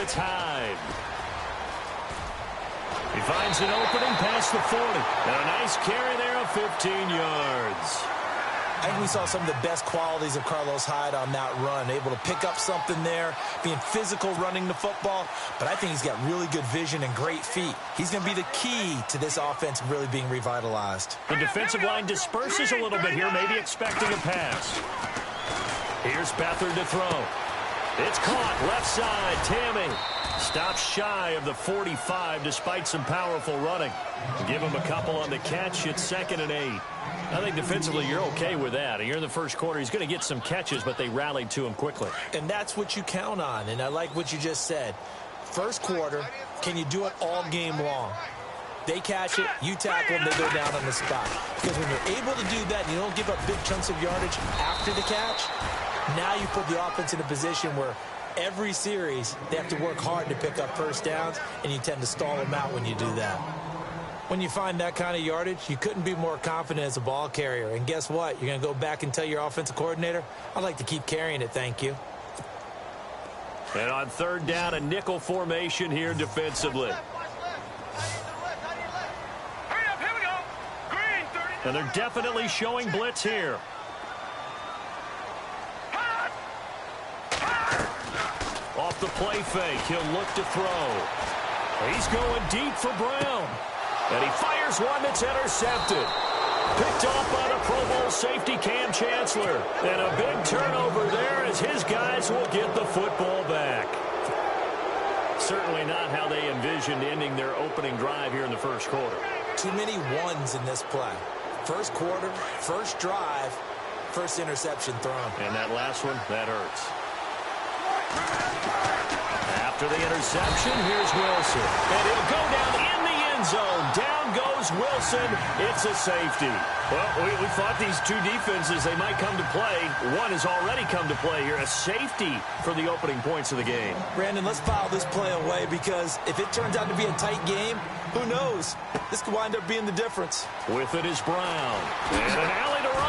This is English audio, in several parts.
it's Hyde. He finds an opening past the 40. And a nice carry there of 15 yards. I think we saw some of the best qualities of Carlos Hyde on that run. Able to pick up something there, being physical running the football. But I think he's got really good vision and great feet. He's going to be the key to this offense really being revitalized. The defensive line disperses a little bit here, maybe expecting a pass. Here's Beathard to throw. It's caught left side. Tammy stops shy of the 45 despite some powerful running. Give him a couple on the catch. It's 2nd and 8. I think defensively you're okay with that. You're in the first quarter. He's going to get some catches, but they rallied to him quickly. And that's what you count on, and I like what you just said. First quarter, can you do it all game long? They catch it, you tackle them, they go down on the spot. Because when you're able to do that and you don't give up big chunks of yardage after the catch, now you put the offense in a position where every series they have to work hard to pick up first downs, and you tend to stall them out when you do that. When you find that kind of yardage, you couldn't be more confident as a ball carrier. And guess what? You're going to go back and tell your offensive coordinator, I'd like to keep carrying it, thank you. And on 3rd down, a nickel formation here defensively. And they're definitely showing blitz here. Off the play fake, he'll look to throw. He's going deep for Brown. And he fires one that's intercepted. Picked off by the Pro Bowl safety Cam Chancellor. And a big turnover there as his guys will get the football back. Certainly not how they envisioned ending their opening drive here in the first quarter. Too many ones in this play. First quarter, first drive, first interception thrown. And that last one, that hurts. After the interception, here's Wilson. And he'll go down in the end zone. Down goes Wilson. It's a safety. Well, we thought these two defenses, they might come to play. One has already come to play here. A safety for the opening points of the game. Brandon, let's file this play away because if it turns out to be a tight game, who knows? This could wind up being the difference. With it is Brown. And an alley to run.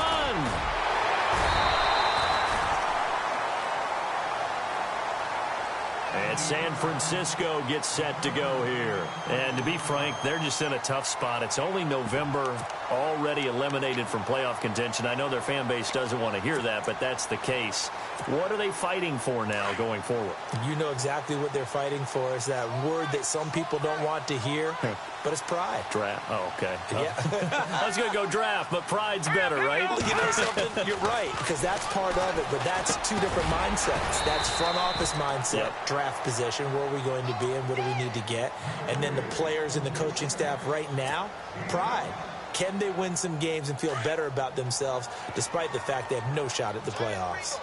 And San Francisco gets set to go here. And to be frank, they're just in a tough spot. It's only November, already eliminated from playoff contention. I know their fan base doesn't want to hear that, but that's the case. What are they fighting for now going forward? You know exactly what they're fighting for. Is that word that some people don't want to hear, but it's pride. Draft. Oh, okay. Yeah. I was going to go draft, but pride's better, right? Well, you know something? You're right, because that's part of it, but that's two different mindsets. That's front office mindset, draft position, where are we going to be and what do we need to get? And then the players and the coaching staff right now, pride. Can they win some games and feel better about themselves despite the fact they have no shot at the playoffs?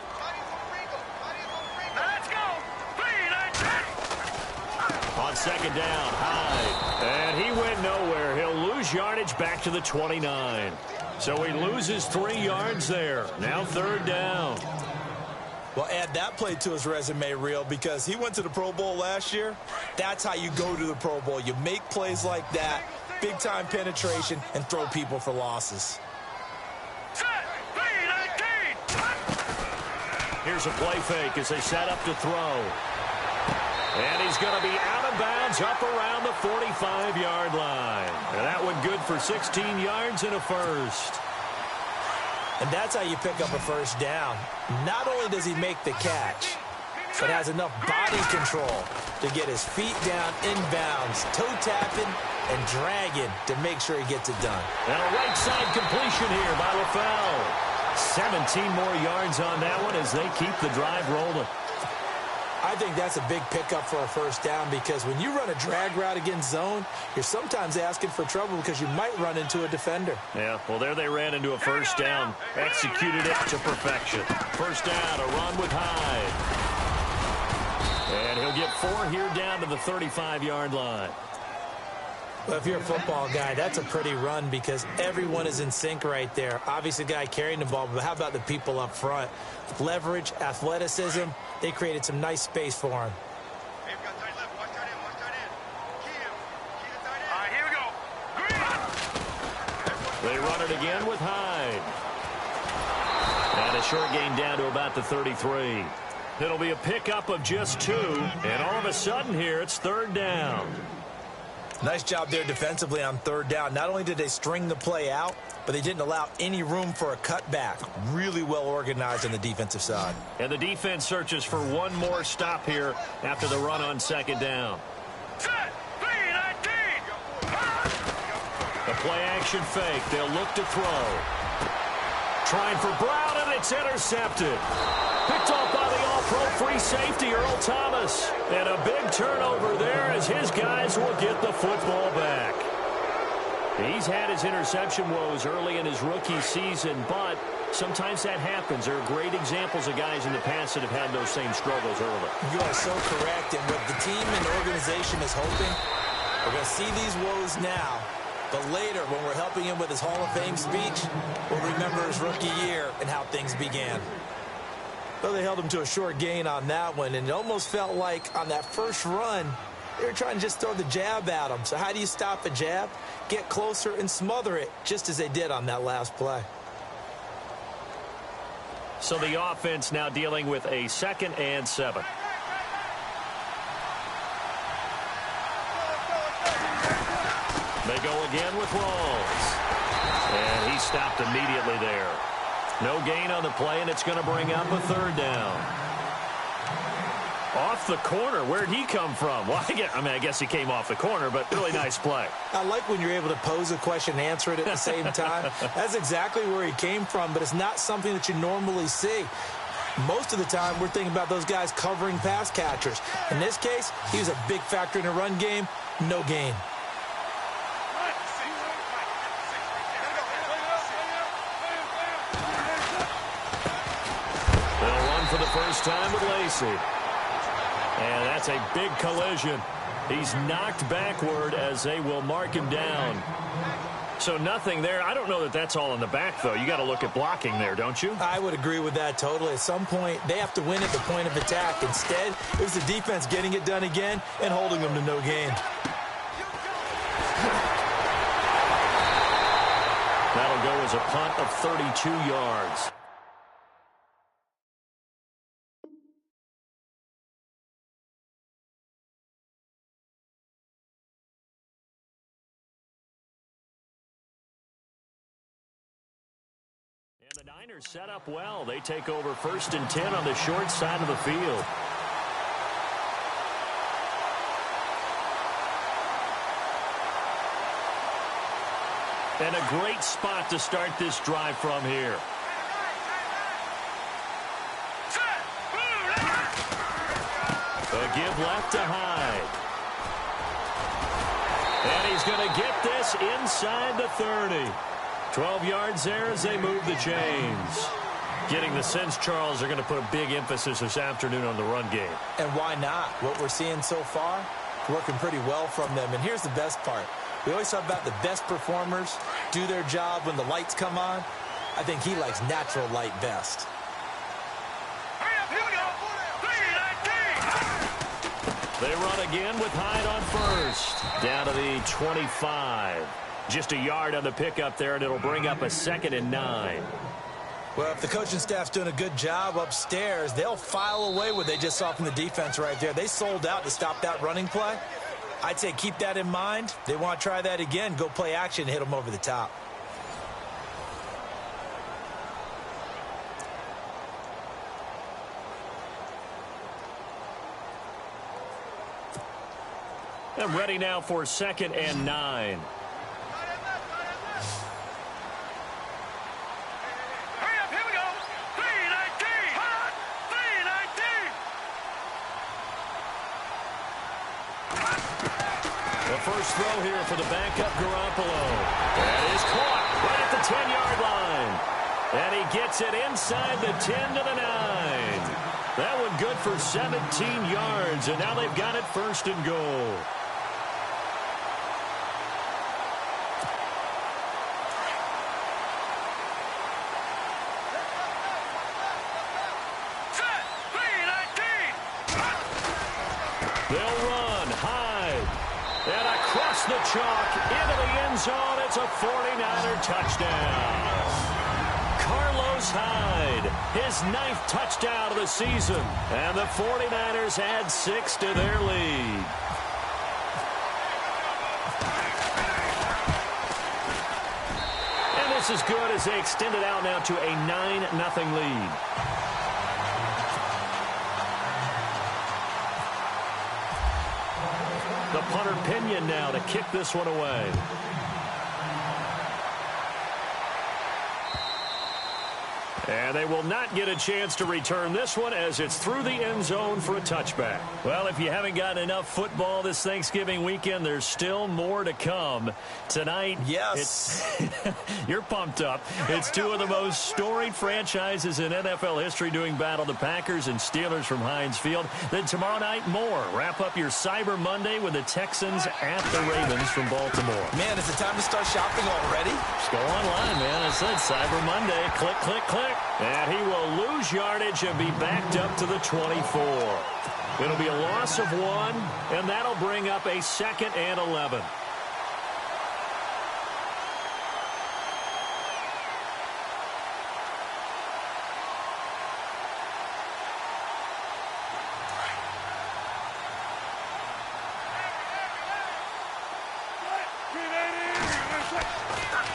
On 2nd down, Hyde. And he went nowhere. He'll lose yardage back to the 29. So he loses 3 yards there. Now 3rd down. Well, add that play to his resume reel because he went to the Pro Bowl last year. That's how you go to the Pro Bowl. You make plays like that, big-time penetration, and throw people for losses. Here's a play fake as they set up to throw. And he's going to be out of bounds up around the 45-yard line. And that one good for 16 yards and a first. And that's how you pick up a first down. Not only does he make the catch, but has enough body control to get his feet down inbounds, toe tapping and dragging to make sure he gets it done. And a right side completion here by LaFell. 17 more yards on that one as they keep the drive rolling. I think that's a big pickup for a first down because when you run a drag route against zone, you're sometimes asking for trouble because you might run into a defender. Yeah, well, there they ran into a first down. Executed it to perfection. First down, a run with Hyde. And he'll get 4 here down to the 35-yard line. Well, if you're a football guy, that's a pretty run because everyone is in sync right there. Obviously, the guy carrying the ball, but how about the people up front? Leverage, athleticism, they created some nice space for him. They run it again with Hyde. And a short gain down to about the 33. It'll be a pickup of just 2, and all of a sudden here, it's 3rd down. Nice job there defensively on 3rd down. Not only did they string the play out, but they didn't allow any room for a cutback. Really well organized on the defensive side. And the defense searches for one more stop here after the run on 2nd down. The play action fake. They'll look to throw. Trying for Brown, and it's intercepted. Picked off by the all-pro free safety, Earl Thomas. And a big turnover there as his guys will get the football back. He's had his interception woes early in his rookie season, but sometimes that happens. There are great examples of guys in the past that have had those same struggles early. You are so correct, and what the team and organization is hoping, we're going to see these woes now, but later when we're helping him with his Hall of Fame speech, we'll remember his rookie year and how things began. Well, they held him to a short gain on that one, and it almost felt like on that first run, they were trying to just throw the jab at him. So how do you stop a jab? Get closer and smother it, just as they did on that last play. So the offense now dealing with a 2nd and 7. They go again with Rawls. And he stopped immediately there. No gain on the play, and it's going to bring up a 3rd down. Off the corner. Where'd he come from? Well, I guess he came off the corner, but really nice play. I like when you're able to pose a question and answer it at the same time. That's exactly where he came from, but it's not something that you normally see. Most of the time, we're thinking about those guys covering pass catchers. In this case, he was a big factor in the run game. No gain. They'll run for the first time with Lacey. And that's a big collision. He's knocked backward as they will mark him down. So nothing there. I don't know that that's all in the back, though. You got to look at blocking there, don't you? I would agree with that totally. At some point, they have to win at the point of attack. Instead, it was the defense getting it done again and holding them to no gain. That'll go as a punt of 32 yards. And the Niners set up well. They take over 1st and 10 on the short side of the field. And a great spot to start this drive from here. A give left to Hyde. And he's going to get this inside the 30. 12 yards there as they move the chains. Getting the sense, Charles, they're going to put a big emphasis this afternoon on the run game. And why not? What we're seeing so far, working pretty well from them. And here's the best part. We always talk about the best performers do their job when the lights come on. I think he likes natural light best. They run again with Hyde on first. Down to the 25. Just a yard on the pickup there, and it'll bring up a 2nd and 9. Well, if the coaching staff's doing a good job upstairs, they'll file away what they just saw from the defense right there. They sold out to stop that running play. I'd say keep that in mind. They want to try that again. Go play action and hit them over the top. And ready now for 2nd and 9. First throw here for the backup Garoppolo. That is caught right at the 10-yard line. And he gets it inside the 10 to the 9. That one good for 17 yards, and now they've got it 1st and goal. They'll run. Hyde. And across the chalk into the end zone. It's a 49er touchdown. Carlos Carlos Hyde, his 9th touchdown of the season. And the 49ers add 6 to their lead. And this is good as they extend it out now to a 9-0 lead. The punter Pinion now to kick this one away. And they will not get a chance to return this one as it's through the end zone for a touchback. Well, if you haven't gotten enough football this Thanksgiving weekend, there's still more to come. Tonight, yes, you're pumped up. It's two of the most storied franchises in NFL history doing battle, the Packers and Steelers from Heinz Field. Then tomorrow night, more. Wrap up your Cyber Monday with the Texans at the Ravens from Baltimore. Man, is it time to start shopping already? Just go online, man. I said Cyber Monday. Click, click, click. And he will lose yardage and be backed up to the 24. It'll be a loss of 1, and that'll bring up a 2nd and 11.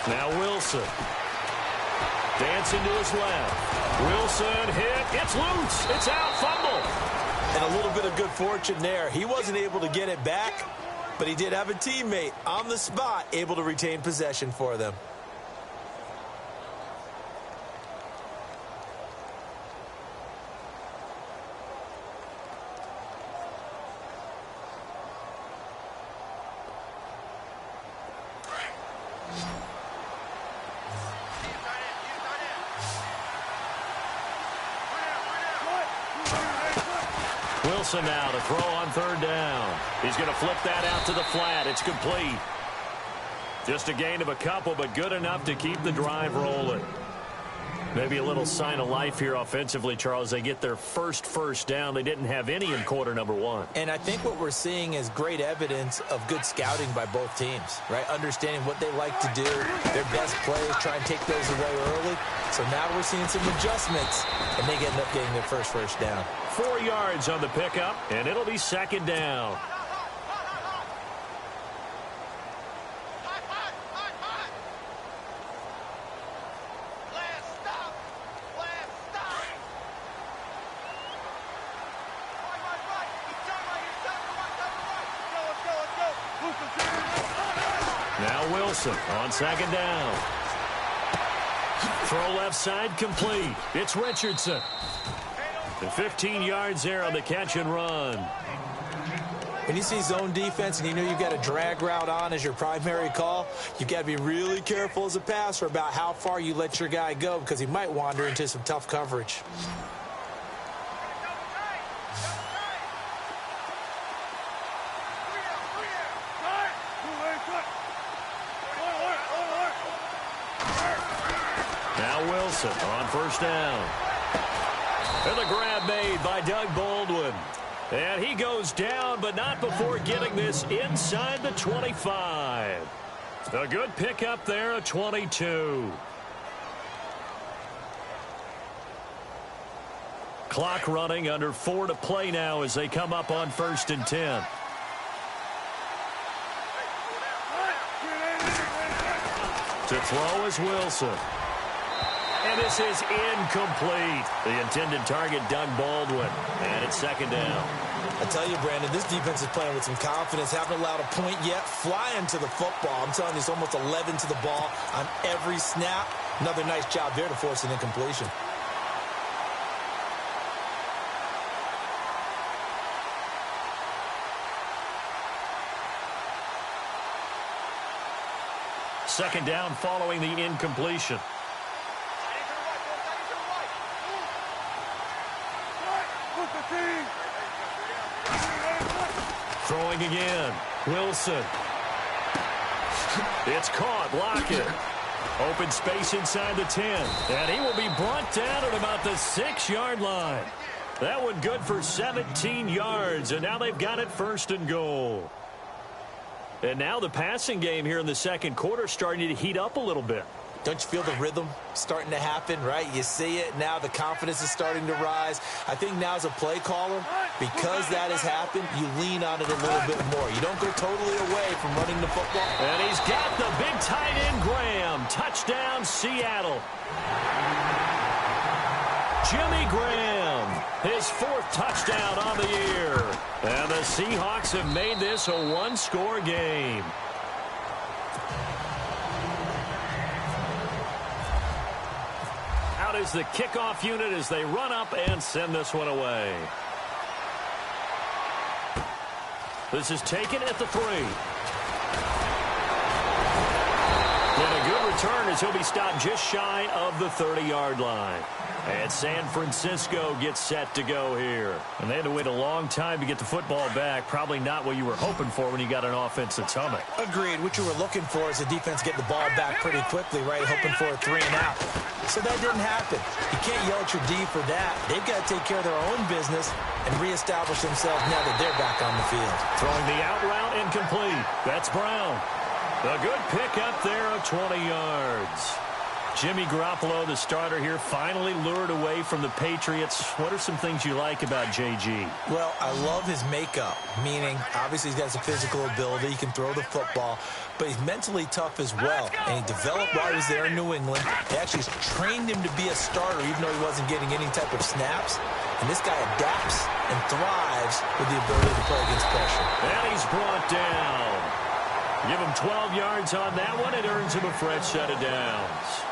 Now Wilson. Dancing to his left. Wilson hit. It's loose. It's out. Fumble. And a little bit of good fortune there. He wasn't able to get it back, but he did have a teammate on the spot able to retain possession for them. Wilson now to throw on 3rd down. He's going to flip that out to the flat. It's complete. Just a gain of a couple, but good enough to keep the drive rolling. Maybe a little sign of life here offensively, Charles. They get their first down. They didn't have any in quarter number 1. And I think what we're seeing is great evidence of good scouting by both teams, right? Understanding what they like to do, their best plays, try and take those away early. So now we're seeing some adjustments, and they end up getting their first down. 4 yards on the pickup, and it'll be 2nd down. Now Wilson on 2nd down. Throw left side complete. It's Richardson. And 15 yards there on the catch and run. When you see zone defense and you know you've got a drag route on as your primary call, you've got to be really careful as a passer about how far you let your guy go because he might wander into some tough coverage. Now Wilson on 1st down. And the grab made by Doug Baldwin. And he goes down, but not before getting this inside the 25. A good pickup there, a 22. Clock running, under 4 to play now as they come up on 1st and 10. To throw is Wilson. And this is incomplete. The intended target, Doug Baldwin. And it's 2nd down. I tell you, Brandon, this defense is playing with some confidence. Haven't allowed a point yet. Flying to the football. I'm telling you, it's almost 11 to the ball on every snap. Another nice job there to force an incompletion. Second down following the incompletion. Throwing again. Wilson. It's caught. Lockett. Open space inside the 10. And he will be brought down at about the 6-yard line. That one good for 17 yards. And now they've got it 1st and goal. And now the passing game here in the second quarter starting to heat up a little bit. Don't you feel the rhythm starting to happen, right? You see it now. The confidence is starting to rise. I think now as a play caller, because that has happened, you lean on it a little bit more. You don't go totally away from running the football. And he's got the big tight end, Graham. Touchdown, Seattle. Jimmy Graham, his 4th touchdown on the year. And the Seahawks have made this a one-score game. Out is the kickoff unit as they run up and send this one away. This is taken at the 3. And a good return as he'll be stopped just shy of the 30-yard line. And San Francisco gets set to go here. And they had to wait a long time to get the football back. Probably not what you were hoping for when you got an offense that's humming. Agreed. What you were looking for is the defense get the ball back pretty quickly, right? Hoping for a 3 and out. So that didn't happen. You can't yell at your D for that. They've got to take care of their own business and reestablish themselves now that they're back on the field. Throwing the out route incomplete. That's Brown. A good pick up there of 20 yards. Jimmy Garoppolo, the starter here, finally lured away from the Patriots. What are some things you like about JG? Well, I love his makeup, meaning obviously he's got some physical ability. He can throw the football, but he's mentally tough as well. And he developed while he was there in New England. They actually trained him to be a starter, even though he wasn't getting any type of snaps. And this guy adapts and thrives with the ability to play against pressure. And he's brought down. Give him 12 yards on that one. It earns him a fresh set of downs.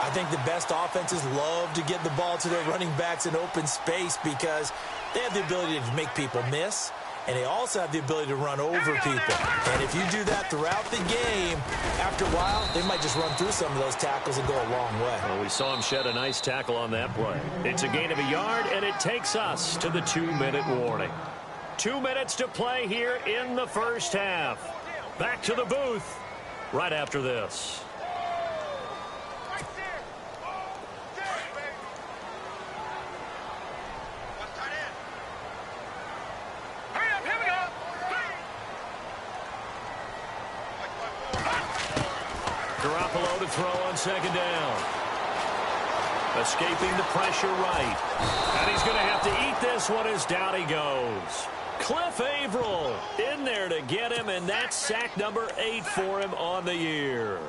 I think the best offenses love to get the ball to their running backs in open space because they have the ability to make people miss, and they also have the ability to run over people. And if you do that throughout the game, after a while, they might just run through some of those tackles and go a long way. Well, we saw him shed a nice tackle on that play. It's a gain of a yard, and it takes us to the 2-minute warning. 2 minutes to play here in the first half. Back to the booth right after this. Garoppolo to throw on second down. Escaping the pressure right. And he's going to have to eat this one as down he goes. Cliff Averill in there to get him, and that's sack number 8 for him on the year.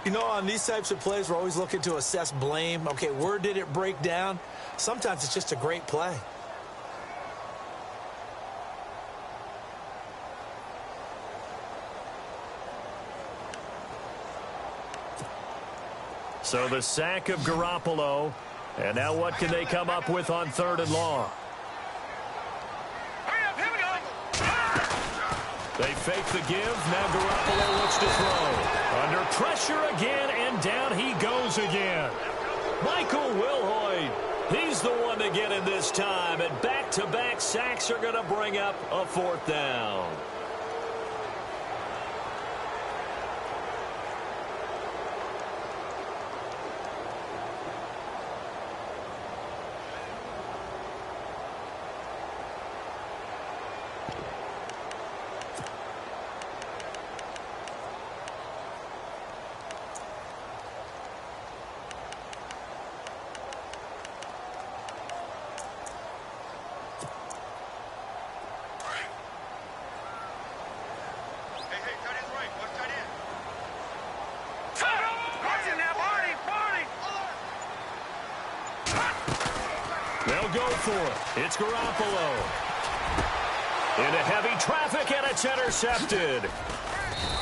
You know, on these types of plays, we're always looking to assess blame. Okay, where did it break down? Sometimes it's just a great play. So the sack of Garoppolo. And now what can they come up with on 3rd and long? They fake the give. Now Garoppolo looks to throw. Under pressure again, and down he goes again. Michael Wilhoit, he's the one to get him this time. And back-to-back sacks are going to bring up a 4th down. They'll go for it. It's Garoppolo. Into heavy traffic, and it's intercepted.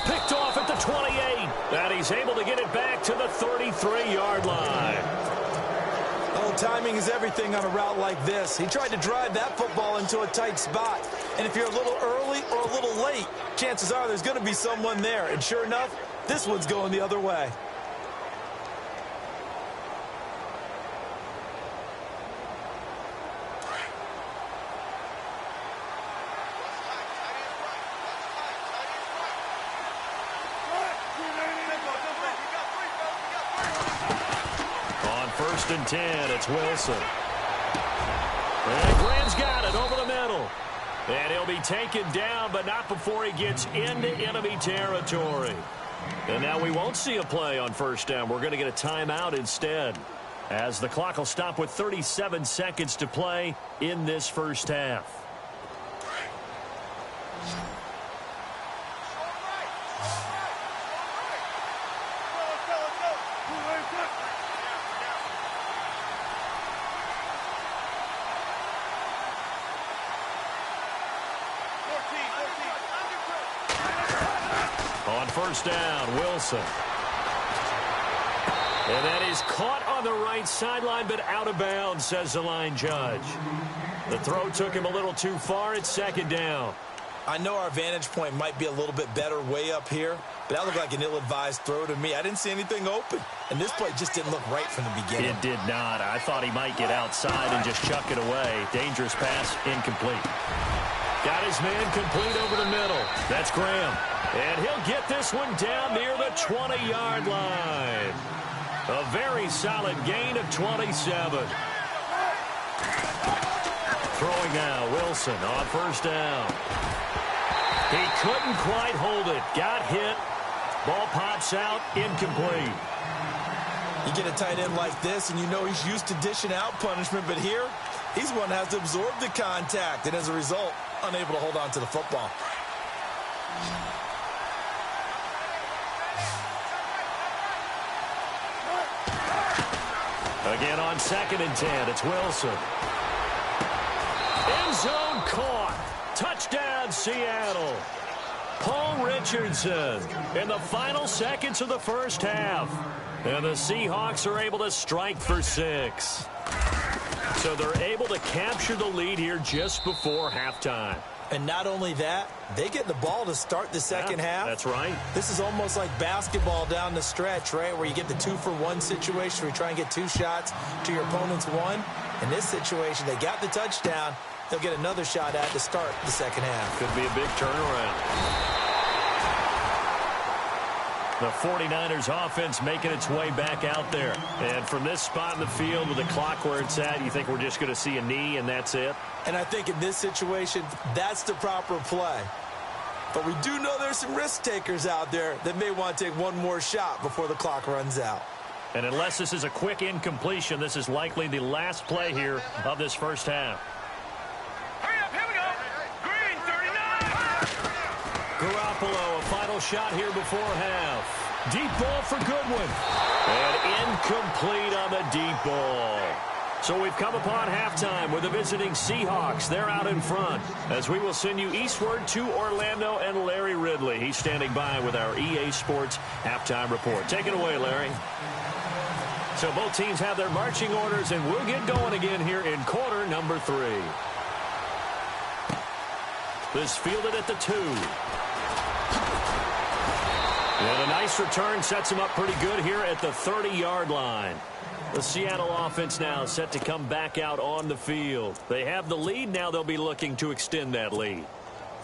Picked off at the 28. And he's able to get it back to the 33-yard line. Oh, timing is everything on a route like this. He tried to drive that football into a tight spot. And if you're a little early or a little late, chances are there's going to be someone there. And sure enough, this one's going the other way. On 1st and 10, it's Wilson. And Graham's got it over the middle. And he'll be taken down, but not before he gets into enemy territory. And now we won't see a play on first down. We're going to get a timeout instead, as the clock will stop with 37 seconds to play in this first half. On first down, Wilson. And that is caught on the right sideline, but out of bounds, says the line judge. The throw took him a little too far. It's second down. I know our vantage point might be a little bit better way up here, but that looked like an ill-advised throw to me. I didn't see anything open, and this play just didn't look right from the beginning. It did not. I thought he might get outside and just chuck it away. Dangerous pass, incomplete. Got his man complete over the middle. That's Graham. And he'll get this one down near the 20-yard line. A very solid gain of 27. Throwing now, Wilson on first down. He couldn't quite hold it. Got hit. Ball pops out, incomplete. You get a tight end like this, and you know he's used to dishing out punishment, but here, he's one that has to absorb the contact, and as a result, unable to hold on to the football. Again on 2nd and 10, it's Wilson. End zone caught. Touchdown, Seattle. Paul Richardson in the final seconds of the first half. And the Seahawks are able to strike for 6. So they're able to capture the lead here just before halftime. And not only that, they get the ball to start the second half. That's right. This is almost like basketball down the stretch, right, where you get the 2-for-1 situation where you try and get 2 shots to your opponent's 1. In this situation, they got the touchdown. They'll get another shot at to start the second half. Could be a big turnaround. The 49ers offense making its way back out there. And from this spot in the field with the clock where it's at, you think we're just going to see a knee and that's it? And I think in this situation, that's the proper play. But we do know there's some risk takers out there that may want to take one more shot before the clock runs out. And unless this is a quick incompletion, this is likely the last play here of this first half. Hurry up, here we go. Green, 39. Garoppolo, a final shot here before half. Deep ball for Goodwin. And incomplete on the deep ball. So we've come upon halftime with the visiting Seahawks. They're out in front as we will send you eastward to Orlando and Larry Ridley. He's standing by with our EA Sports halftime report. Take it away, Larry. So both teams have their marching orders, and we'll get going again here in quarter number 3. This fielded at the 2. And a nice return sets him up pretty good here at the 30-yard line. The Seattle offense now set to come back out on the field. They have the lead. Now they'll be looking to extend that lead.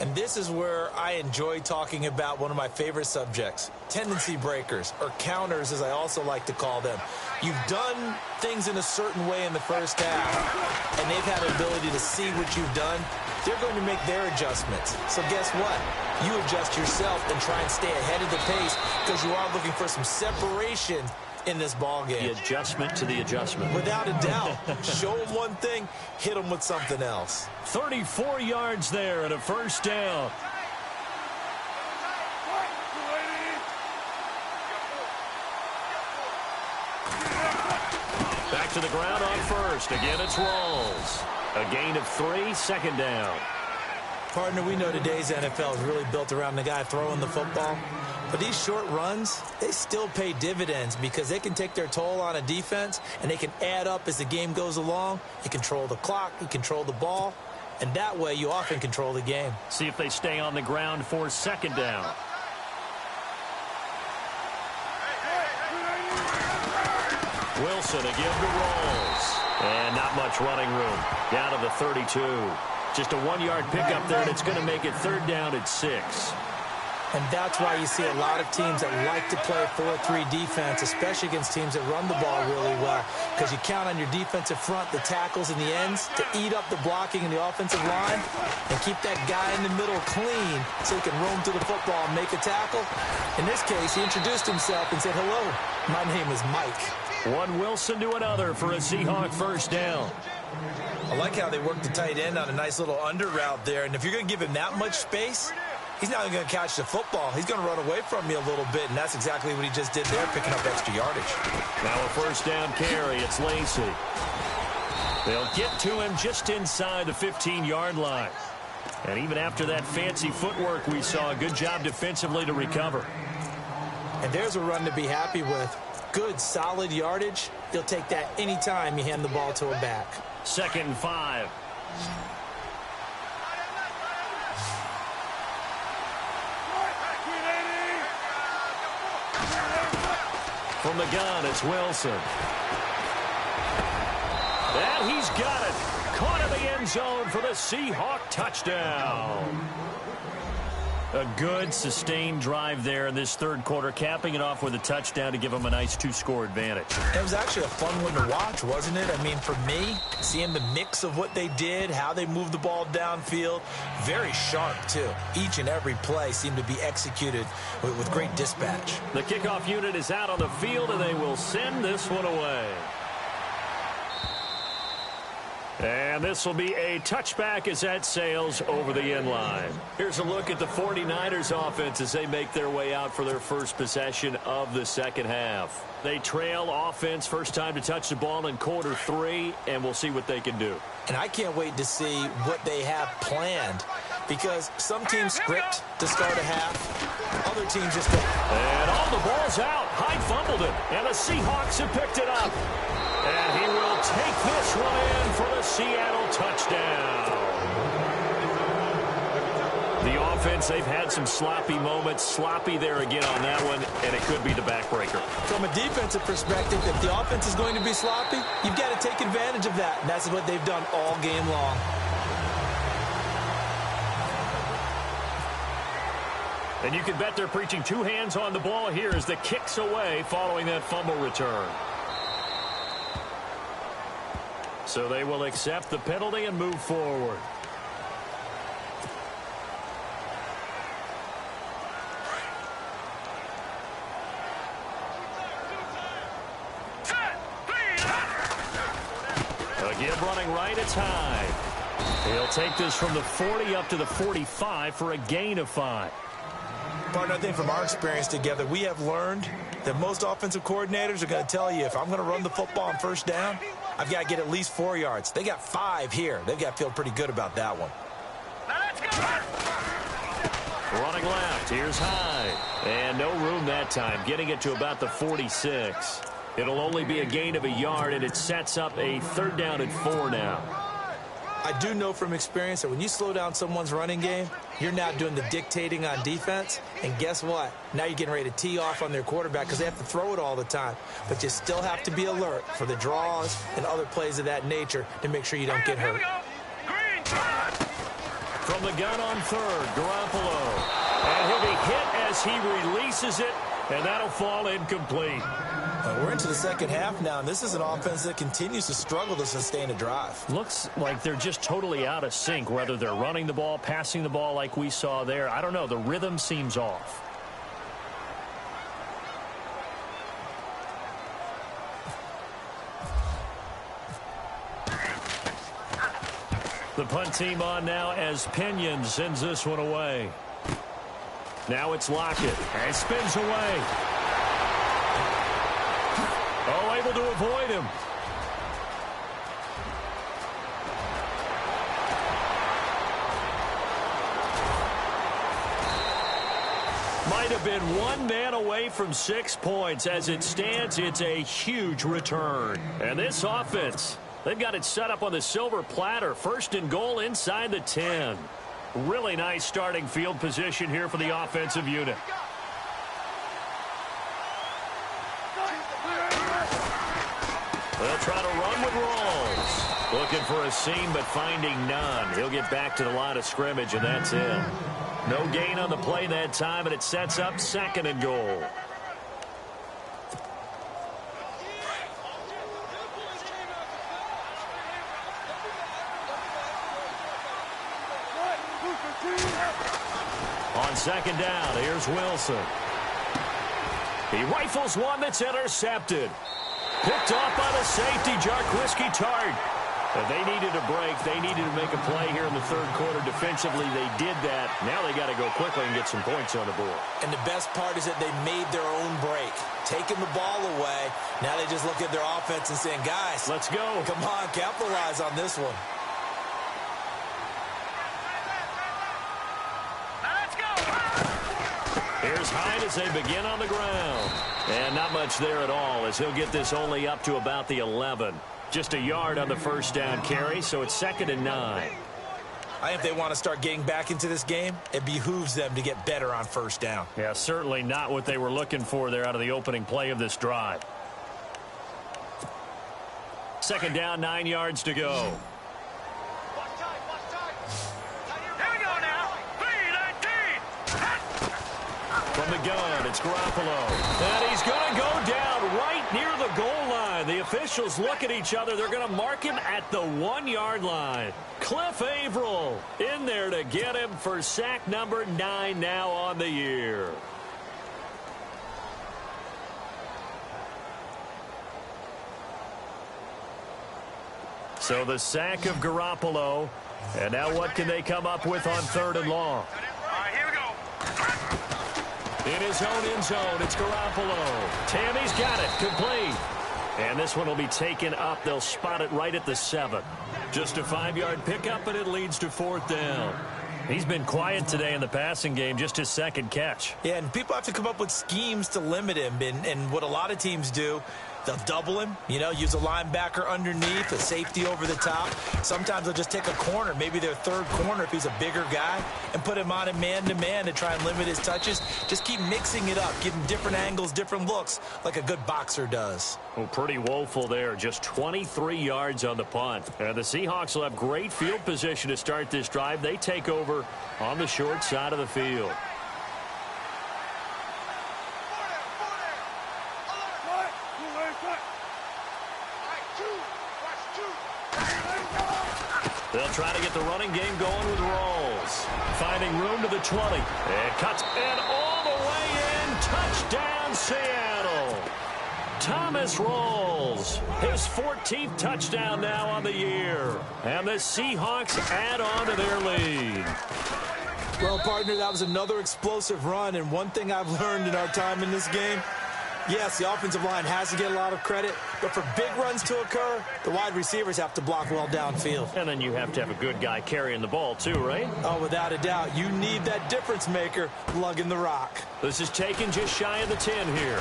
And this is where I enjoy talking about one of my favorite subjects, tendency breakers, or counters as I also like to call them. You've done things in a certain way in the first half, and they've had an ability to see what you've done. They're going to make their adjustments. So guess what? You adjust yourself and try and stay ahead of the pace because you are looking for some separation in this ball game. The adjustment to the adjustment. Without a doubt. Show them one thing, hit them with something else. 34 yards there and a first down. Back to the ground on first. Again, it's Rawls. A gain of 3, second down. Partner, we know today's NFL is really built around the guy throwing the football. But these short runs, they still pay dividends because they can take their toll on a defense and they can add up as the game goes along. You control the clock, you control the ball, and that way you often control the game. See if they stay on the ground for second down. Wilson again to Rawls. And not much running room. Down to the 32. Just a 1-yard pickup there, and it's going to make it third down at 6. And that's why you see a lot of teams that like to play 4-3 defense, especially against teams that run the ball really well, because you count on your defensive front, the tackles and the ends, to eat up the blocking in the offensive line and keep that guy in the middle clean so he can roam to the football and make a tackle. In this case, he introduced himself and said, "Hello, my name is Mike." One Wilson to another for a Seahawk first down. I like how they work the tight end on a nice little under route there, and if you're going to give him that much space, he's not going to catch the football. He's going to run away from you a little bit, and that's exactly what he just did there, picking up extra yardage. Now a first down carry. It's Lacey. They'll get to him just inside the 15-yard line. And even after that fancy footwork we saw, a good job defensively to recover. And there's a run to be happy with. Good, solid yardage. You'll take that anytime you hand the ball to a back. 2nd and 5. From the gun, it's Wilson. And he's got it. Caught in the end zone for the Seahawk touchdown. A good, sustained drive there in this third quarter, capping it off with a touchdown to give them a nice 2-score advantage. It was actually a fun one to watch, wasn't it? I mean, for me, seeing the mix of what they did, how they moved the ball downfield, very sharp, too. Each and every play seemed to be executed with great dispatch. The kickoff unit is out on the field, and they will send this one away. And this will be a touchback as that sails over the end line. Here's a look at the 49ers offense as they make their way out for their first possession of the second half. They trail offense first time to touch the ball in quarter 3, and we'll see what they can do. And I can't wait to see what they have planned, because some teams script to start a half, other teams just don't. And all the ball's out. Hyde fumbled it, and the Seahawks have picked it up. And he will take this one in for the Seattle touchdown. The offense, they've had some sloppy moments. Sloppy there again on that one, and it could be the backbreaker. From a defensive perspective, if the offense is going to be sloppy, you've got to take advantage of that. And that's what they've done all game long. And you can bet they're preaching 2 hands on the ball here as the kick's away following that fumble return. So they will accept the penalty and move forward. Again, running right, it's Hyde. He'll take this from the 40 up to the 45 for a gain of 5. Partner, I think from our experience together, we have learned that most offensive coordinators are going to tell you, if I'm going to run the football on first down, I've got to get at least 4 yards. They got 5 here. They've got to feel pretty good about that one. Now let's go. Running left, here's Hyde. And no room that time, getting it to about the 46. It'll only be a gain of a yard, and it sets up a 3rd down and 4 now. I do know from experience that when you slow down someone's running game, you're now doing the dictating on defense. And guess what? Now you're getting ready to tee off on their quarterback because they have to throw it all the time. But you still have to be alert for the draws and other plays of that nature to make sure you don't get hurt. From the gun on 3rd, Garoppolo. And he'll be hit as he releases it, and that'll fall incomplete. We're into the second half now, and this is an offense that continues to struggle to sustain a drive. Looks like they're just totally out of sync, whether they're running the ball, passing the ball like we saw there. I don't know. The rhythm seems off. The punt team on now as Pinion sends this one away. Now it's Lockett. And spins away. Oh, able to avoid him. Might have been one man away from 6 points. As it stands, it's a huge return. And this offense, they've got it set up on the silver platter. 1st and goal inside the 10. Really nice starting field position here for the offensive unit. They'll try to run with Rawls. Looking for a seam, but finding none. He'll get back to the line of scrimmage, and that's it. No gain on the play that time, and it sets up 2nd and goal. On 2nd down, here's Wilson. He rifles one that's intercepted. Picked off by the safety, Jarkowski Tart. They needed a break. They needed to make a play here in the 3rd quarter. Defensively, they did that. Now they got to go quickly and get some points on the board. And the best part is that they made their own break. Taking the ball away. Now they just look at their offense and saying, guys, let's go. Come on, capitalize on this one. Here's Hyde as they begin on the ground. And not much there at all, as he'll get this only up to about the 11. Just a yard on the 1st down carry, so it's 2nd and 9. I think if they want to start getting back into this game, it behooves them to get better on 1st down. Yeah, certainly not what they were looking for there out of the opening play of this drive. 2nd down, 9 yards to go. From the gun, it's Garoppolo. And he's going to go down right near the goal line. The officials look at each other. They're going to mark him at the 1-yard line. Cliff Averill in there to get him for sack number 9 now on the year. So the sack of Garoppolo. And now what can they come up with on 3rd and long? In his own end zone, it's Garoppolo. Tammy's got it, complete. And this one will be taken up. They'll spot it right at the 7. Just a 5-yard pickup, and it leads to 4th down. He's been quiet today in the passing game, just his 2nd catch. Yeah, and people have to come up with schemes to limit him. And what a lot of teams do, they'll double him, use a linebacker underneath, a safety over the top. Sometimes they'll just take a corner, maybe their 3rd corner if he's a bigger guy, and put him on a man-to-man to try and limit his touches. Just keep mixing it up, give him different angles, different looks, like a good boxer does. Well, pretty woeful there. Just 23 yards on the punt. The Seahawks will have great field position to start this drive. They take over on the short side of the field. They'll try to get the running game going with Rawls. Finding room to the 20. And cuts and all the way in. Touchdown, Seattle. Thomas Rawls. His 14th touchdown now on the year. And the Seahawks add on to their lead. Well, partner, that was another explosive run. And one thing I've learned in our time in this game, yes, the offensive line has to get a lot of credit, but for big runs to occur, the wide receivers have to block well downfield. And then you have to have a good guy carrying the ball too, right? Oh, without a doubt. You need that difference maker lugging the rock. This is taken just shy of the 10 here.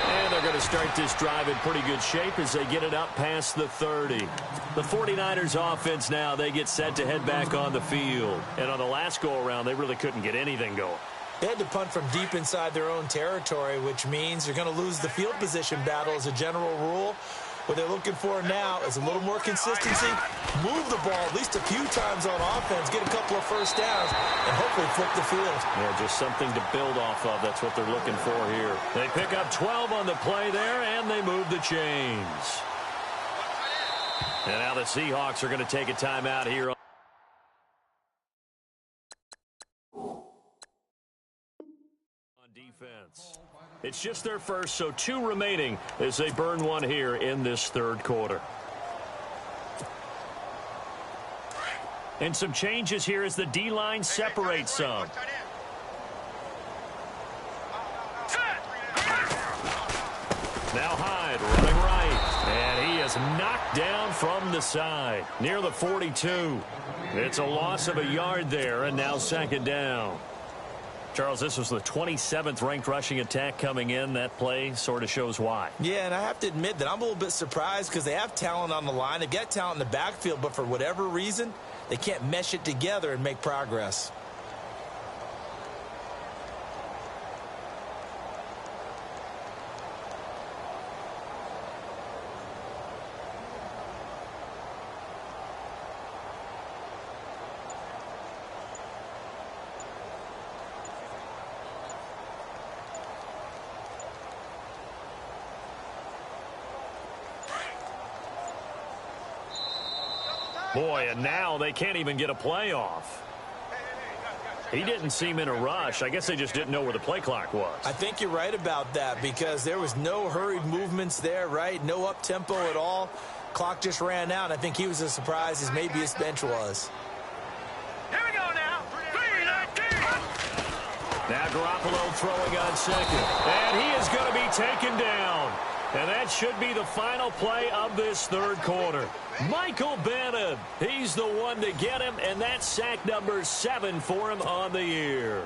And they're going to start this drive in pretty good shape as they get it up past the 30. The 49ers offense now, they get set to head back on the field. And on the last go-around, they really couldn't get anything going. They had to punt from deep inside their own territory, which means you're going to lose the field position battle as a general rule. What they're looking for now is a little more consistency, move the ball at least a few times on offense, get a couple of 1st downs, and hopefully flip the field. Yeah, just something to build off of. That's what they're looking for here. They pick up 12 on the play there, and they move the chains. And now the Seahawks are going to take a timeout here. Defense. It's just their first, so 2 remaining as they burn one here in this 3rd quarter. And some changes here as the D-line separates some. Now Hyde running right, and he is knocked down from the side near the 42. It's a loss of a yard there, and now 2nd down. Charles, this was the 27th ranked rushing attack coming in. That play sort of shows why. Yeah, and I have to admit that I'm a little bit surprised because they have talent on the line. They get talent in the backfield, but for whatever reason, they can't mesh it together and make progress. Boy, and now they can't even get a play off. He didn't seem in a rush. I guess they just didn't know where the play clock was. I think you're right about that because there was no hurried movements there, right? No up-tempo at all. Clock just ran out. I think he was as surprised as maybe his bench was. Here we go now. 3-19. Now Garoppolo throwing on second. And he is going to be taken down. And that should be the final play of this third quarter. Michael Bannon, he's the one to get him, and that's sack number 7 for him on the year.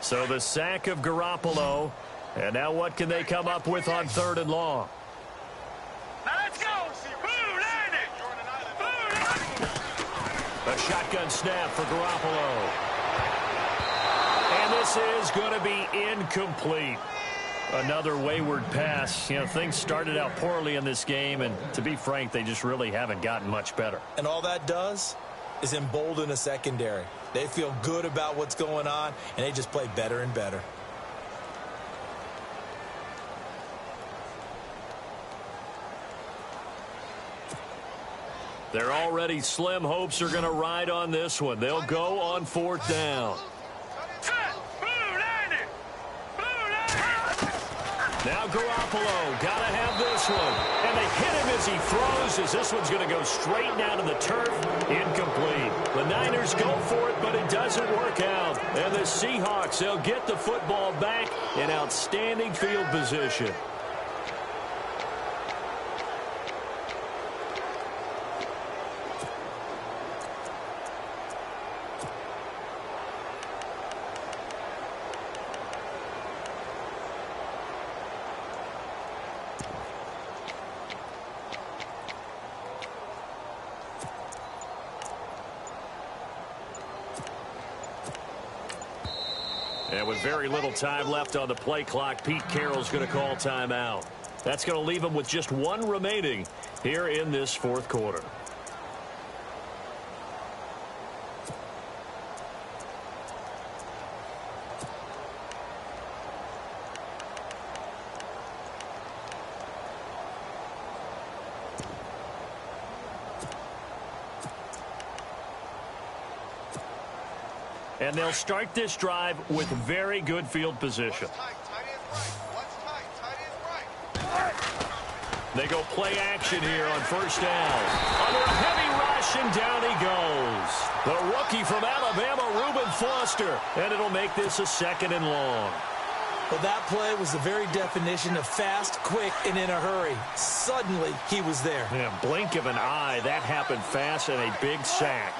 So the sack of Garoppolo, and now what can they come up with on 3rd and long? Now let's go. A shotgun snap for Garoppolo. And this is going to be incomplete. Another wayward pass. You know, things started out poorly in this game, and to be frank, they just really haven't gotten much better. And all that does is embolden a secondary. They feel good about what's going on, and they just play better and better. Their already slim hopes are going to ride on this one. They'll go on 4th down. Now Garoppolo, got to have this one. And they hit him as he throws, as this one's going to go straight down to the turf. Incomplete. The Niners go for it, but it doesn't work out. And the Seahawks, they'll get the football back in outstanding field position. And with very little time left on the play clock, Pete Carroll's going to call timeout. That's going to leave him with just 1 remaining here in this 4th quarter. And they'll start this drive with very good field position. They go play action here on 1st down. Under a heavy rush, and down he goes. The rookie from Alabama, Reuben Foster. And it'll make this a 2nd and long. Well, that play was the very definition of fast, quick, and in a hurry. Suddenly, he was there. Yeah, blink of an eye, that happened fast, and a big sack.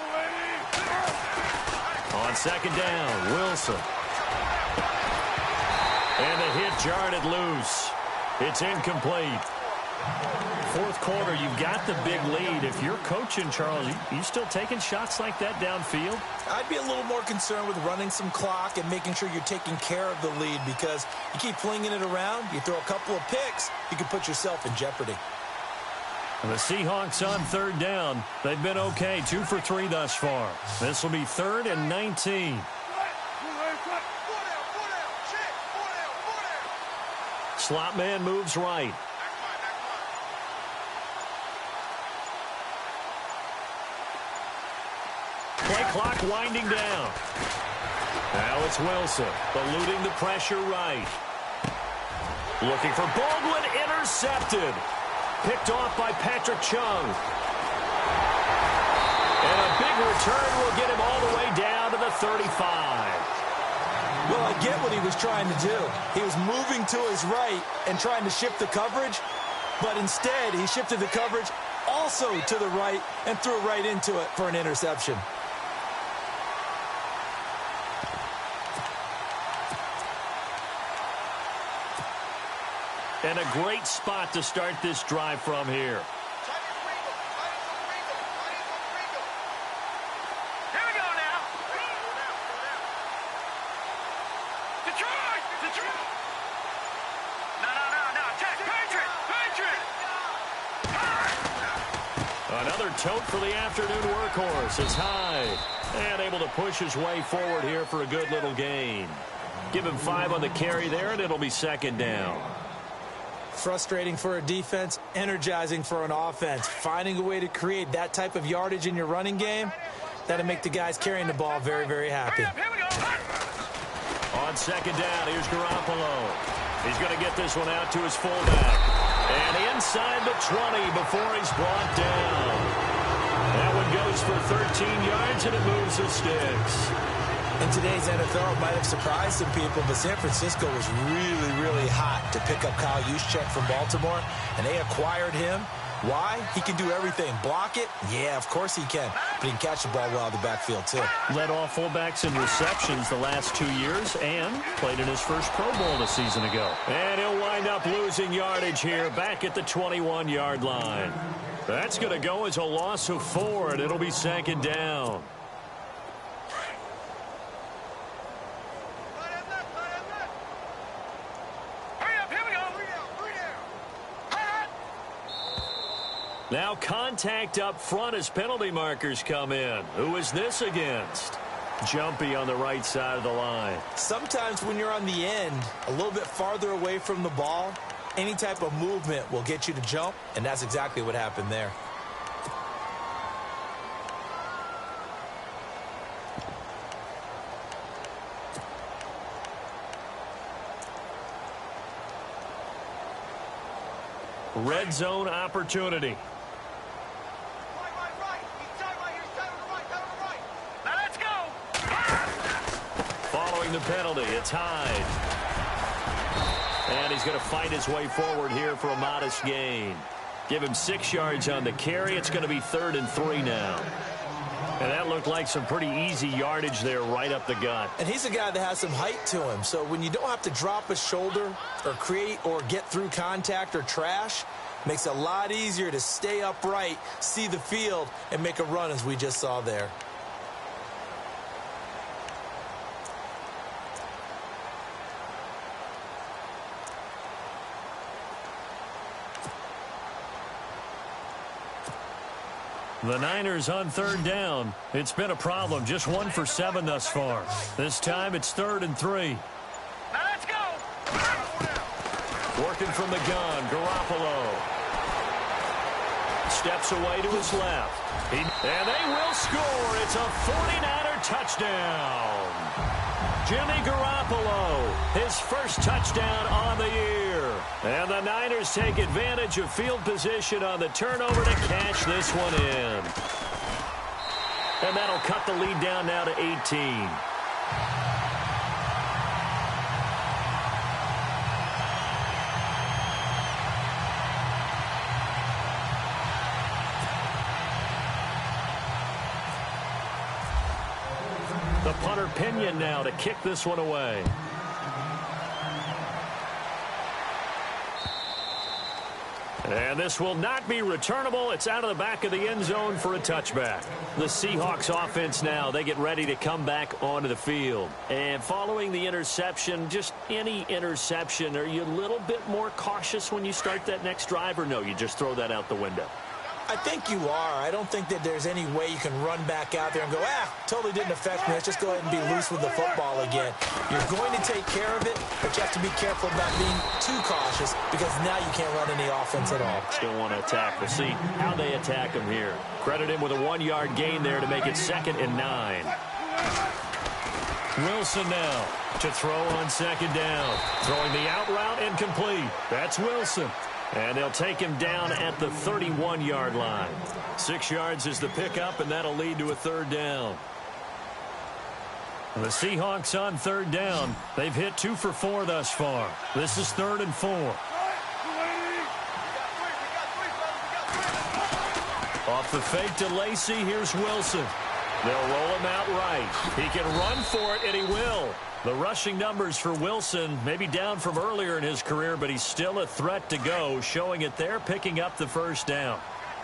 On 2nd down, Wilson. And the hit jarred it loose. It's incomplete. 4th quarter, you've got the big lead. If you're coaching, Charles, you still taking shots like that downfield? I'd be a little more concerned with running some clock and making sure you're taking care of the lead, because you keep flinging it around, you throw a couple of picks, you can put yourself in jeopardy. And the Seahawks on 3rd down. They've been okay, 2 for 3 thus far. This will be 3rd and 19. Slot man moves right. Play clock winding down. Now it's Wilson, eluding the pressure right. Looking for Baldwin, intercepted. Picked off by Patrick Chung. And a big return will get him all the way down to the 35. Well, I get what he was trying to do. He was moving to his right and trying to shift the coverage, but instead he shifted the coverage also to the right and threw right into it for an interception. And a great spot to start this drive from here. Here we go now. Detroit! Detroit! No. Patriot! Another tote for the afternoon workhorse. It's high and able to push his way forward here for a good little gain. Give him 5 on the carry there, and it'll be second down. Frustrating for a defense, energizing for an offense. Finding a way to create that type of yardage in your running game, that'll make the guys carrying the ball very, very happy. Here we go. On second down, here's Garoppolo. He's going to get this one out to his fullback. And inside the 20 before he's brought down. That one goes for 13 yards, and it moves the sticks. In today's NFL, it might have surprised some people, but San Francisco was really, really hot to pick up Kyle Juszczyk from Baltimore, and they acquired him. Why? He can do everything. Block it? Yeah, of course he can. But he can catch the ball well out of the backfield, too. Led all fullbacks in receptions the last 2 years and played in his first Pro Bowl a season ago. And he'll wind up losing yardage here back at the 21-yard line. That's going to go as a loss of 4, and it'll be second down. Now contact up front as penalty markers come in. Who is this against? Jumpy on the right side of the line. Sometimes when you're on the end, a little bit farther away from the ball, any type of movement will get you to jump, and that's exactly what happened there. Red zone opportunity. Following the penalty, it's Hyde. And he's going to fight his way forward here for a modest gain. Give him 6 yards on the carry. It's going to be 3rd and 3 now. And that looked like some pretty easy yardage there right up the gut. And he's a guy that has some height to him. So when you don't have to drop a shoulder or create or get through contact or trash, makes it a lot easier to stay upright, see the field, and make a run as we just saw there. The Niners on 3rd down. It's been a problem. Just 1 for 7 thus far. This time it's 3rd and 3. Now let's go. Working from the gun, Garoppolo. Steps away to his left. And they will score. It's a 49er touchdown. Jimmy Garoppolo, his first touchdown on the year. And the Niners take advantage of field position on the turnover to cash this one in. And that'll cut the lead down now to 18. The punter Pinion now to kick this one away. And this will not be returnable. It's out of the back of the end zone for a touchback. The Seahawks offense now, they get ready to come back onto the field. And following the interception, just any interception, are you a little bit more cautious when you start that next drive, or no, you just throw that out the window? I think you are. I don't think that there's any way you can run back out there and go, totally didn't affect me. Let's just go ahead and be loose with the football again. You're going to take care of it, but you have to be careful about being too cautious because now you can't run any offense at all. Still want to attack. We'll see how they attack him here. Credit him with a 1-yard gain there to make it 2nd and 9. Wilson now to throw on 2nd down. Throwing the out route incomplete. That's Wilson. And they'll take him down at the 31-yard line. 6 yards is the pickup, and that'll lead to a 3rd down. The Seahawks on 3rd down. They've hit 2 for 4 thus far. This is 3rd and 4. Off the fake to Lacy, here's Wilson. They'll roll him out right. He can run for it, and he will. The rushing numbers for Wilson may be down from earlier in his career, but he's still a threat to go, showing it there, picking up the 1st down.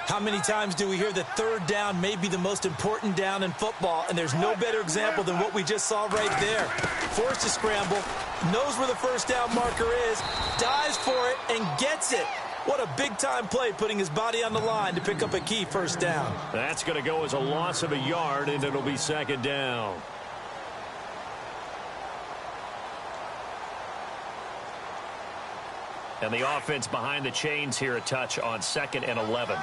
How many times do we hear that 3rd down may be the most important down in football, and there's no better example than what we just saw right there. Forced to scramble, knows where the 1st down marker is, dives for it, and gets it. What a big-time play, putting his body on the line to pick up a key first down. That's going to go as a loss of a yard, and it'll be second down. And the offense behind the chains here a touch on 2nd and 11.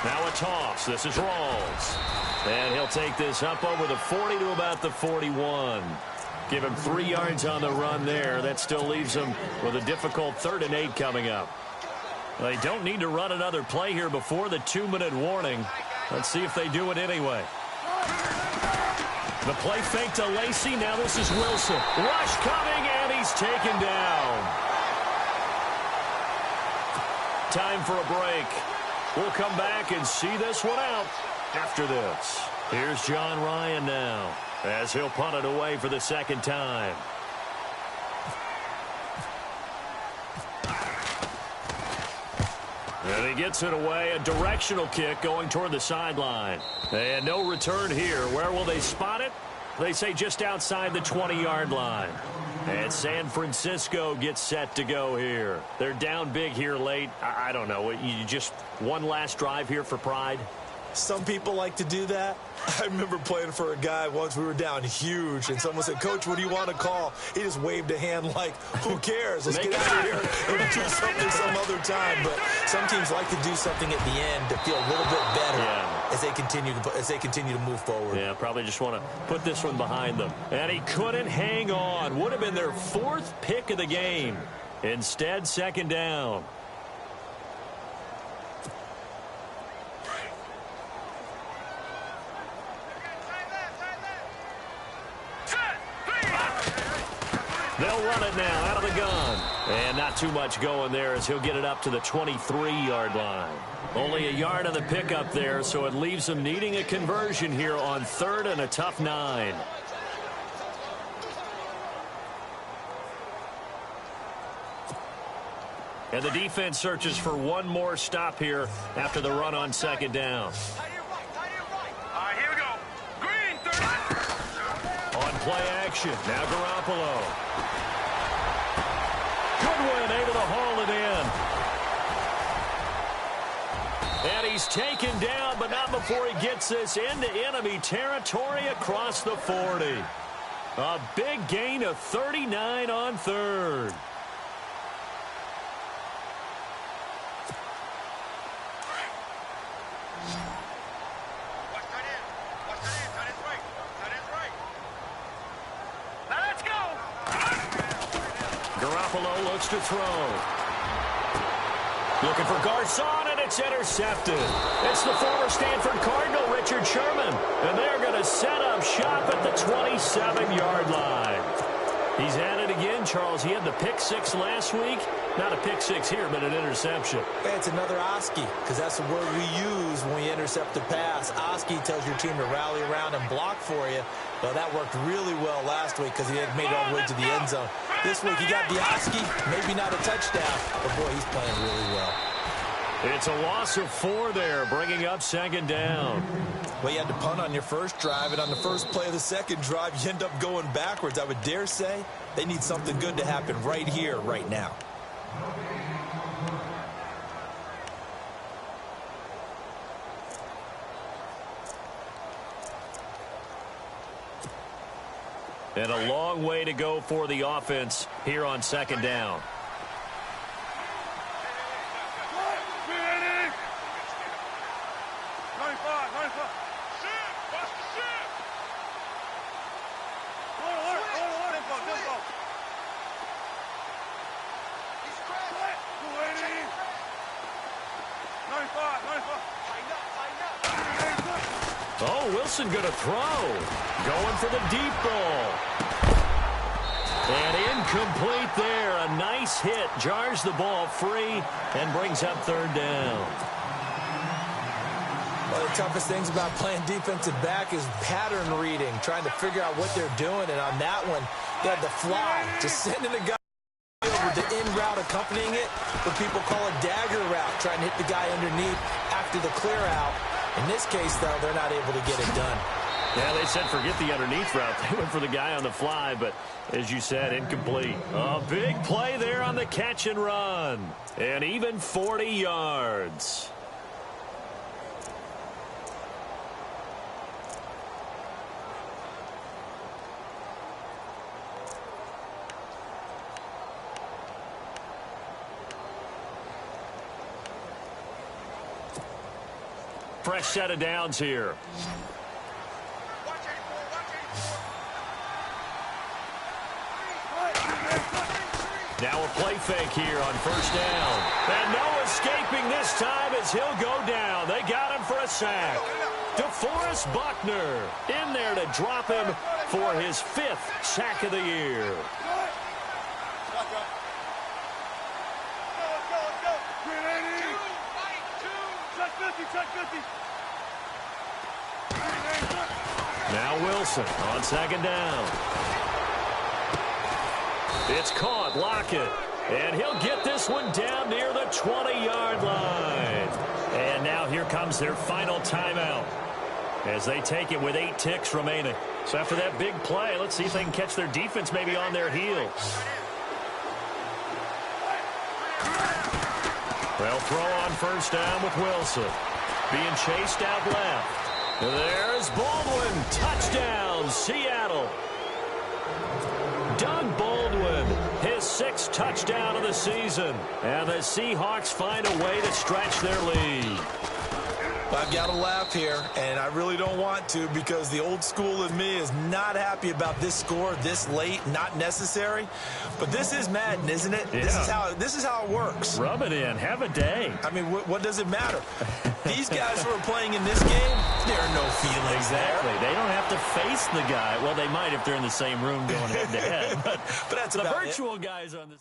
Now a toss. This is Rawls. And he'll take this up over the 40 to about the 41. Give him 3 yards on the run there. That still leaves him with a difficult 3rd and 8 coming up. They don't need to run another play here before the 2-minute warning. Let's see if they do it anyway. The play fake to Lacy. Now this is Wilson. Rush coming, and he's taken down. Time for a break. We'll come back and see this one out after this. Here's John Ryan now, as he'll punt it away for the 2nd time. And he gets it away, a directional kick going toward the sideline. And no return here. Where will they spot it? They say just outside the 20-yard line. And San Francisco gets set to go here. They're down big here late. I don't know. You just one last drive here for pride? Some people like to do that. I remember playing for a guy once. We were down huge, and someone said, "Coach, what do you want to call?" He just waved a hand like, who cares? Let's get out of here and do something some other time. But some teams like to do something at the end to feel a little bit better as they continue to move forward. Yeah, probably just want to put this one behind them. And he couldn't hang on. Would have been their 4th pick of the game. Instead, 2nd down. They'll run it now out of the gun. And not too much going there as he'll get it up to the 23-yard line. Only a yard on the pickup there, so it leaves him needing a conversion here on 3rd and a tough 9. And the defense searches for one more stop here after the run on 2nd down. All right, here we go. Green, 30. On play action, now Garoppolo. Goodwin able to haul it in. And he's taken down, but not before he gets this into enemy territory across the 40. A big gain of 39 on 3rd. Garoppolo looks to throw. Looking for Garcon, and it's intercepted. It's the former Stanford Cardinal, Richard Sherman. And they're going to set up shop at the 27-yard line. He's at it again, Charles. He had the pick 6 last week. Not a pick 6 here, but an interception. Hey, it's another Oski, because that's the word we use when we intercept the pass. Oski tells your team to rally around and block for you. Well, that worked really well last week because he had made it all the way to the end zone. This week, he got the Oski, maybe not a touchdown, but boy, he's playing really well. It's a loss of 4 there, bringing up 2nd down. Well, you had to punt on your first drive, and on the first play of the 2nd drive, you end up going backwards. I would dare say they need something good to happen right here, right now. And a long way to go for the offense here on 2nd down. Oh, Wilson going to throw. Going for the deep ball. And incomplete there. A nice hit. Jars the ball free and brings up 3rd down. One of the toughest things about playing defensive back is pattern reading, trying to figure out what they're doing. And on that one, they had the fly, just sending the guy with the in route accompanying it, what people call a dagger route, trying to hit the guy underneath after the clear out. In this case, though, they're not able to get it done. Yeah, they said forget the underneath route. They went for the guy on the fly, but as you said, incomplete. A big play there on the catch and run. And even 40 yards. Fresh set of downs here. Now a play fake here on first down. And no escaping this time as he'll go down. They got him for a sack. DeForest Buckner in there to drop him for his 5th sack of the year. Now Wilson on second down. It's caught, Lockett, and he'll get this one down near the 20-yard line. And now here comes their final timeout as they take it with 8 ticks remaining. So after that big play, let's see if they can catch their defense maybe on their heels. They'll throw on first down with Wilson. Being chased out left. There's Baldwin. Touchdown, Seattle. Doug Baldwin, his 6th touchdown of the season. And the Seahawks find a way to stretch their lead. I've got to laugh here, and I really don't want to because the old school in me is not happy about this score this late, not necessary. But this is Madden, isn't it? Yeah. This is how it works. Rub it in. Have a day. I mean, what does it matter? These guys who are playing in this game, there are no feelings Exactly. there. They don't have to face the guy. Well, they might if they're in the same room going head-to-head. But that's the about virtual guys on this...